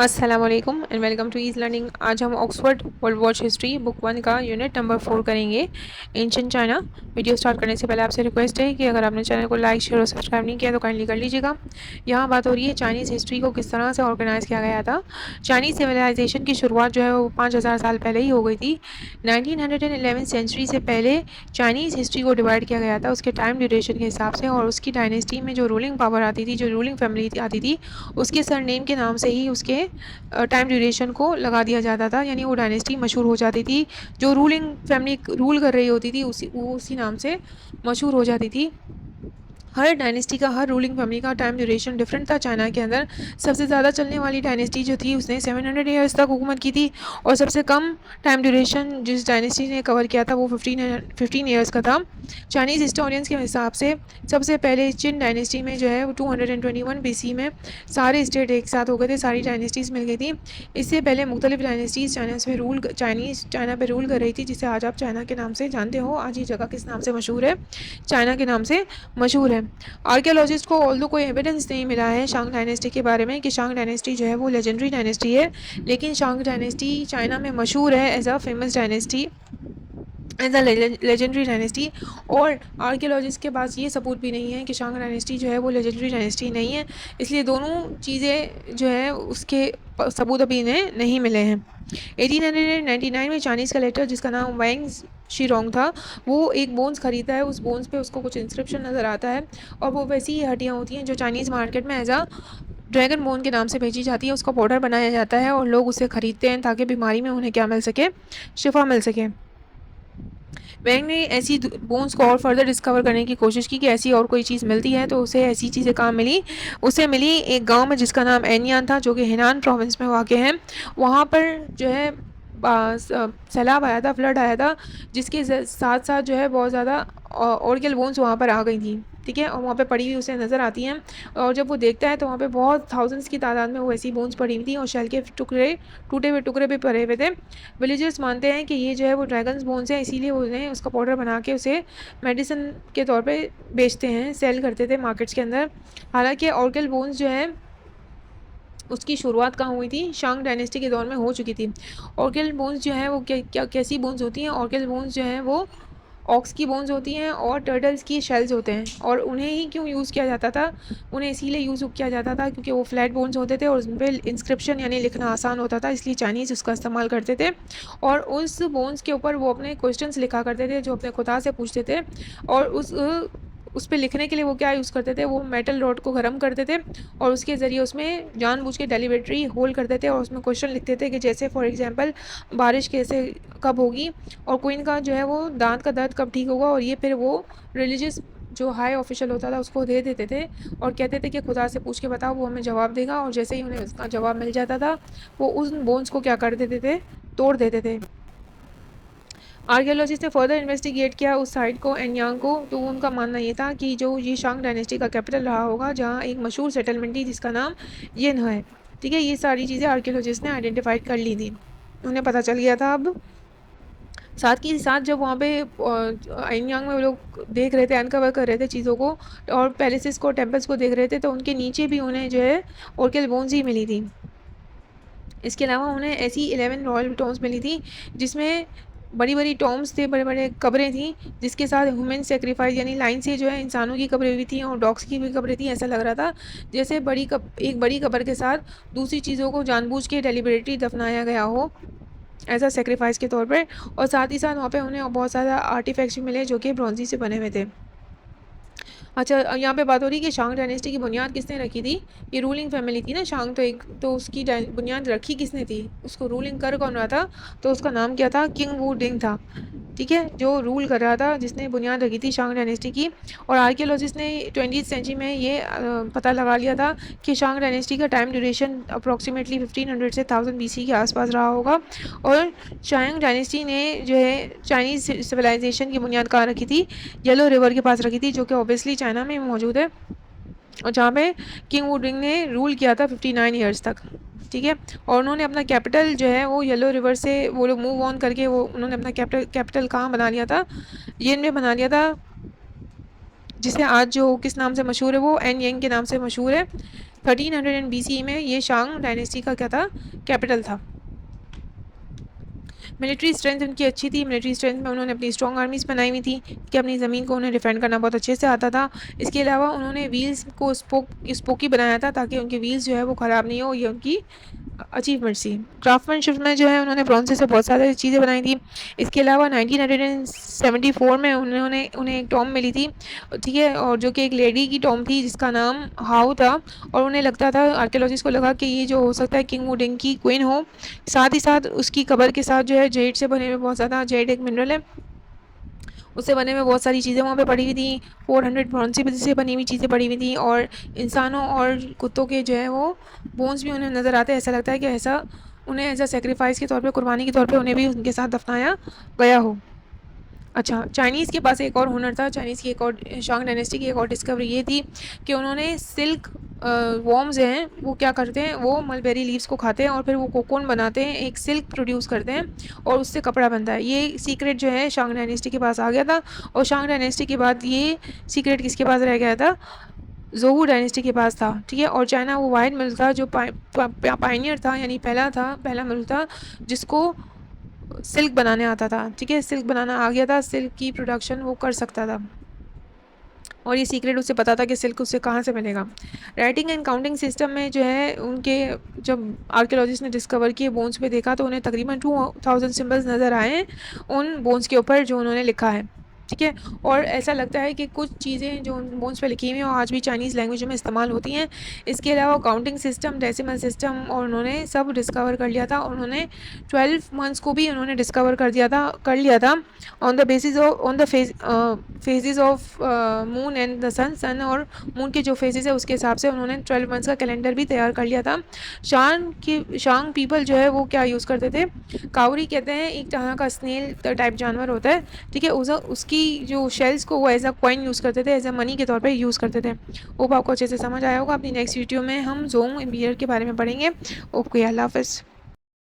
अस्सलामुअलैकुम and welcome to ease learning. आज हम Oxford World Watch history book 1 का यूनिट नंबर 4 करेंगे, एंशिएंट चाइना। वीडियो स्टार्ट करने से पहले आपसे रिक्वेस्ट है कि अगर आपने चैनल को लाइक शेयर और सब्सक्राइब नहीं किया तो काइंडली कर लीजिएगा। यहाँ बात हो रही है चाइनीज़ हिस्ट्री को किस तरह से ऑर्गेनाइज़ किया गया था। चाइनीज़ सिविलाइजेशन की शुरुआत जो है वो 5000 साल पहले ही हो गई थी। 1911 सेंचुरी से पहले चाइनीज़ हिस्ट्री को डिवाइड किया गया था उसके टाइम ड्यूरेशन के हिसाब से, और उसकी डायनेस्टी में जो रूलिंग पावर आती थी, जो रूलिंग फैमिली आती थी, उसके सरनेम के नाम से ही उसके टाइम ड्यूरेशन को लगा दिया जाता था, यानी वो डायनेस्टी मशहूर हो जाती थी। जो रूलिंग फैमिली रूल कर रही होती थी उसी नाम से मशहूर हो जाती थी। हर डायनेस्टी का, हर रूलिंग फैमिली का टाइम ड्यूरेशन डिफरेंट था। चाइना के अंदर सबसे ज़्यादा चलने वाली डायनेस्टी जो थी उसने 700 ईयर्स तक हुकूमत की थी, और सबसे कम टाइम ड्यूरेशन जिस डायनेस्टी ने कवर किया था वो 15 ईयर्स का था। चाइनीज़ हिस्टोरियंस के हिसाब से सबसे पहले चिन डायनेस्टी में जो है वो 221 BC में सारे स्टेट एक साथ हो गए थे, सारी डायनेस्टीज़ मिल गई थी। इससे पहले मुख्तलिफ डायनेस्टीज़ चाइना पे रूल कर रही थी, जिसे आज आप चाइना के नाम से जानते हो। आज ये जगह किस नाम से मशहूर है? चाइना के नाम से मशहूर है। आर्कियोलॉजिस्ट को ऑल्दो कोई एविडेंस नहीं मिला है शांग डायनेस्टी के बारे में कि शांग डायनेस्टी जो है वो लेजेंडरी डायनेस्टी है, लेकिन शांग डायनेस्टी चाइना में मशहूर है as a famous dynasty, as a legendary dynasty. और आर्कियोलॉजिस्ट के पास ये सबूत भी नहीं है कि शांग डायनेस्टी जो है वो लेजेंडरी डायनेस्टी नहीं है, इसलिए दोनों चीज़ें जो है उसके सबूत अभी इन्हें नहीं मिले हैं। 1899 में चाइनीज़ कलेक्टर जिसका नाम वैंग शीरोंग था, वो एक बोन्स खरीदता है। उस बोन्स पे उसको कुछ इंस्क्रिप्शन नज़र आता है, और वो वैसी ही हड्डियाँ होती हैं जो चाइनीज़ मार्केट में एज अ ड्रैगन बोन के नाम से बेची जाती है। उसका पाउडर बनाया जाता है और लोग उसे खरीदते हैं ताकि बीमारी में उन्हें क्या मिल सके? शिफा मिल सके। वैंग ने ऐसी बोन्स को और फर्दर डिस्कवर करने की कोशिश की कि ऐसी और कोई चीज़ मिलती है, तो उसे ऐसी चीज़ें कहाँ मिली? उसे मिली एक गांव में जिसका नाम एनयान था, जो कि हेनान प्रोविंस में वाक़ है। वहाँ पर जो है सैलाब आया था, फ्लड आया था, जिसके साथ साथ जो है बहुत ज़्यादा ऑर्गेल बोन्स वहाँ पर आ गई थी। ठीक है, और वहाँ पे पड़ी हुई उसे नज़र आती हैं, और जब वो देखता है तो वहाँ पे बहुत थाउजेंड्स की तादाद में वो ऐसी बोन्स पड़ी हुई थी, और शेल के टुकड़े, टूटे हुए टुकड़े भी पड़े हुए थे। विलेजर्स मानते हैं कि ये जो है वो ड्रैगन्स बोन्स हैं, इसीलिए उन्हें उसका पाउडर बना के उसे मेडिसिन के तौर पे बेचते हैं, सेल करते थे मार्केट्स के अंदर। हालांकि ऑर्गेल बोन्स जो है उसकी शुरुआत कहाँ हुई थी? शांग डायनेस्टी के दौर में हो चुकी थी। ऑर्गेल बोन्स जो है वो कैसी बोन्स होती हैं? ऑर्गेल बोन्स जो हैं वो ऑक्स की बोन्स होती हैं और टर्टल्स की शेल्स होते हैं। और उन्हें ही क्यों यूज़ किया जाता था? उन्हें इसीलिए यूज़ किया जाता था क्योंकि वो फ्लैट बोन्स होते थे और उन पर इंस्क्रिप्शन यानी लिखना आसान होता था, इसलिए चाइनीज़ उसका इस्तेमाल करते थे। और उस बोन्स के ऊपर वो अपने क्वेश्चंस लिखा करते थे जो अपने खुदा से पूछते थे, और उस पर लिखने के लिए वो क्या यूज़ करते थे? वो मेटल रॉड को गर्म करते थे और उसके ज़रिए उसमें जानबूझ के डेलिबरेटरी होल करते थे, और उसमें क्वेश्चन लिखते थे कि जैसे फॉर एग्जांपल बारिश कैसे कब होगी, और क्वीन का जो है वो दांत का दर्द कब ठीक होगा। और ये फिर वो रिलीजियस जो हाई ऑफिशियल होता था उसको दे देते थे, और कहते थे कि खुदा से पूछ के बताओ, वो हमें जवाब देगा। और जैसे ही उन्हें उसका जवाब मिल जाता था, वो उन बोन्स को क्या कर देते थे? तोड़ देते थे। आर्कियोलॉजिस्ट ने फर्दर इन्वेस्टिगेट किया उस साइट को, एनयांग को, तो उनका मानना ये था कि जो ये शांग डायनेस्टी का कैपिटल रहा होगा, जहाँ एक मशहूर सेटलमेंट थी जिसका नाम येन है। ठीक है, ये सारी चीज़ें आर्कियोलॉजिस्ट ने आइडेंटिफाई कर ली थी, उन्हें पता चल गया था। अब साथ ही साथ जब वहाँ पे एनयांग में वो लोग देख रहे थे, अनकवर कर रहे थे चीज़ों को, और पैलेसेस को, टेम्पल्स को देख रहे थे, तो उनके नीचे भी उन्हें जो है ऑर्किल बोन्स ही मिली थी। इसके अलावा उन्हें ऐसी 11 रॉयल टॉम्स मिली थी जिसमें बड़ी बड़ी टॉम्स थे, बड़े बड़े कब्रें थी, जिसके साथ ह्यूमन सेक्रीफाइस यानी लाइन से जो है इंसानों की कब्रें भी थी और डॉग्स की भी कब्रें थी। ऐसा लग रहा था जैसे एक बड़ी कब्र के साथ दूसरी चीज़ों को जानबूझ के डेलिबरेटली दफनाया गया हो, एज अ सेक्रीफाइस के तौर पर। और साथ ही साथ वहाँ पे उन्हें बहुत सारा आर्टिफैक्ट्स भी मिले जो कि ब्रॉन्जी से बने हुए थे। अच्छा, यहाँ पे बात हो रही है कि शांग डायनेस्टी की बुनियाद किसने रखी थी? ये रूलिंग फैमिली थी ना शांग, तो उसकी बुनियाद रखी किसने थी? उसको रूलिंग कर कौन रहा था? तो उसका नाम क्या था? किंग वू डिंग था। ठीक है, जो रूल कर रहा था, जिसने बुनियाद रखी थी शांग डायनेस्टी की। और आर्कियोलॉजिस्ट ने 20th सेंचुरी में ये पता लगा लिया था कि शांग डायनेस्टी का टाइम ड्यूरेशन अप्रॉक्सीमेटली 1500 से 1000 BC के आसपास रहा होगा। और शांग डायनेस्टी ने जो है चाइनीज़ सिविलाइजेशन की बुनियाद कहाँ रखी थी? येलो रिवर के पास रखी थी, जो कि ऑब्वियसली चाइना में मौजूद है, और जहाँ पे किंग वुडिंग ने रूल किया था 59 ईयर्स तक। ठीक है, और उन्होंने अपना कैपिटल जो है वो येलो रिवर से वो लोग मूव ऑन करके वो उन्होंने अपना कैपिटल कहाँ बना लिया था? येन में बना लिया था, जिसे आज जो किस नाम से मशहूर है? वो एन येंग के नाम से मशहूर है। 1300 BCE में ये शांग डायनेस्टी का क्या था, कैपिटल था। मिलिट्री स्ट्रेंथ उनकी अच्छी थी। मिलिट्री स्ट्रेंथ में उन्होंने अपनी स्ट्रॉन्ग आर्मीज़ बनाई हुई थी कि अपनी ज़मीन को उन्हें डिफेंड करना बहुत अच्छे से आता था। इसके अलावा उन्होंने व्हील्स को स्पोकी बनाया था ताकि उनके व्हील्स जो है वो ख़राब नहीं हो, ये उनकी अचीवमेंट थी। क्राफ्टमैनशिप में जो है उन्होंने ब्रॉन्ज से बहुत सारी चीज़ें बनाई थी। इसके अलावा 1974 में उन्हें एक टॉम मिली थी, ठीक है, और जो कि एक लेडी की टॉम थी जिसका नाम हाउ था, और उन्हें लगता था, आर्कियोलॉजिस्ट को लगा कि ये जो हो सकता है किंग वुडिंग की क्वीन हो। साथ ही साथ उसकी कबर के साथ जो है जेड से बने हुए बहुत ज़्यादा, जेड एक मिनरल है, उससे बने हुए बहुत सारी चीज़ें वहाँ पे पड़ी हुई थी। 400 ब्रॉन्ज से बनी हुई चीज़ें पड़ी हुई थी, और इंसानों और कुत्तों के जो है वो बोन्स भी उन्हें नज़र आते हैं। ऐसा लगता है कि ऐसा उन्हें एज अ सेक्रीफाइस के तौर पे, कुर्बानी के तौर पे उन्हें भी उनके साथ दफनाया गया हो। अच्छा, चाइनीज़ के पास एक और हुनर था। चाइनीज़ की एक और, शांग डायनेस्टी की एक और डिस्कवरी ये थी कि उन्होंने सिल्क वॉर्म्स हैं वो क्या करते हैं, वो मलबेरी लीव्स को खाते हैं और फिर वो कोकोन बनाते हैं, एक सिल्क प्रोड्यूस करते हैं और उससे कपड़ा बनता है। ये सीक्रेट जो है शांग डायनेस्टी के पास आ गया था, और शांग डायनेस्टी के बाद ये सीक्रेट किसके पास रह गया था, जोहू डायनेस्टी के पास था, ठीक है। और चाइना वो वाइड मुल्क था जो पायनियर था, यानी पहला मुल्क था जिसको सिल्क बनाने आता था, ठीक है, सिल्क बनाना आ गया था, सिल्क की प्रोडक्शन वो कर सकता था, और ये सीक्रेट उसे पता था कि सिल्क उसे कहाँ से मिलेगा। राइटिंग एंड काउंटिंग सिस्टम में जो है उनके, जब आर्कियोलॉजिस्ट ने डिस्कवर किए बोन्स पे देखा तो उन्हें तकरीबन 2000 सिंबल्स नज़र आए हैं उन बोन्स के ऊपर जो उन्होंने लिखा है, ठीक है। और ऐसा लगता है कि कुछ चीज़ें जो उन बोन्स पे लिखी हुई हैं और आज भी चाइनीज़ लैंग्वेज में इस्तेमाल होती हैं। इसके अलावा काउंटिंग सिस्टम, डेसिमल सिस्टम, और उन्होंने सब डिस्कवर कर लिया था, और उन्होंने 12 मंथ्स को भी उन्होंने डिस्कवर कर लिया था on the basis of, on the phases of moon and the sun और मून के जो फेजेस है उसके हिसाब से उन्होंने 12 मंथ्स का कैलेंडर भी तैयार कर लिया था। शांग पीपल जो है वो क्या यूज़ करते थे, काउरी कहते हैं, एक तरह का स्नेल टाइप जानवर होता है, ठीक है। उसकी जो शेल्स को वो एज अ कॉइन यूज़ करते थे, एज अ मनी के तौर पर यूज़ करते थे। वो आपको अच्छे से समझ आया होगा। अपनी नेक्स्ट वीडियो में हम जोंग एम्पायर के बारे में पढ़ेंगे। ओके, अल्लाह हाफ़िज़।